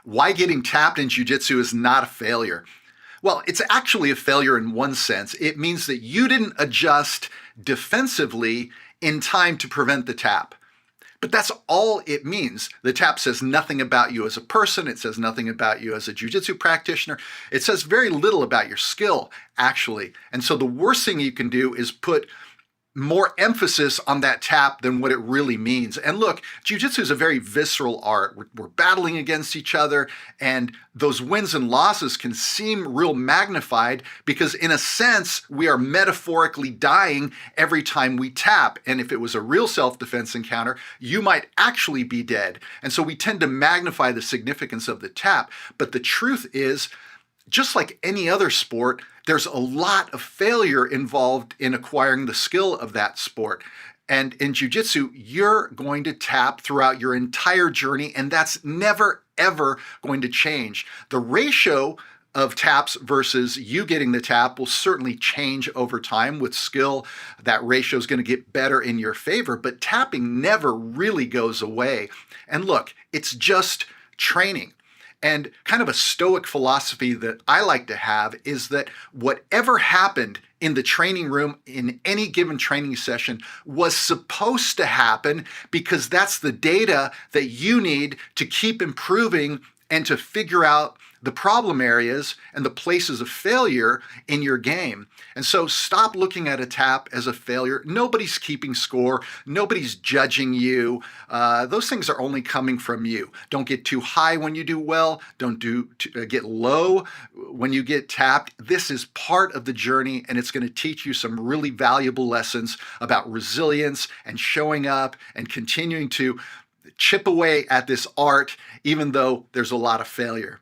Why getting tapped in Jiu Jitsu is not a failure. Well, it's actually a failure in one sense. It means that you didn't adjust defensively in time to prevent the tap. But that's all it means. The tap says nothing about you as a person. It says nothing about you as a jiu-jitsu practitioner. It says very little about your skill, actually. And so the worst thing you can do is put more emphasis on that tap than what it really means. And look, jiu-jitsu is a very visceral art. We're battling against each other, and those wins and losses can seem real magnified because in a sense, we are metaphorically dying every time we tap. And if it was a real self-defense encounter, you might actually be dead. And so we tend to magnify the significance of the tap. But the truth is, just like any other sport, there's a lot of failure involved in acquiring the skill of that sport. And in jiu-jitsu, you're going to tap throughout your entire journey, and that's never, ever going to change. The ratio of taps versus you getting the tap will certainly change over time. With skill, that ratio is going to get better in your favor, but tapping never really goes away. And look, it's just training. And kind of a stoic philosophy that I like to have is that whatever happened in the training room in any given training session was supposed to happen because that's the data that you need to keep improving and to figure out the problem areas and the places of failure in your game. And so stop looking at a tap as a failure. Nobody's keeping score. Nobody's judging you. Those things are only coming from you. Don't get too high when you do well. Don't get low when you get tapped. This is part of the journey, and it's going to teach you some really valuable lessons about resilience and showing up and continuing to chip away at this art, even though there's a lot of failure.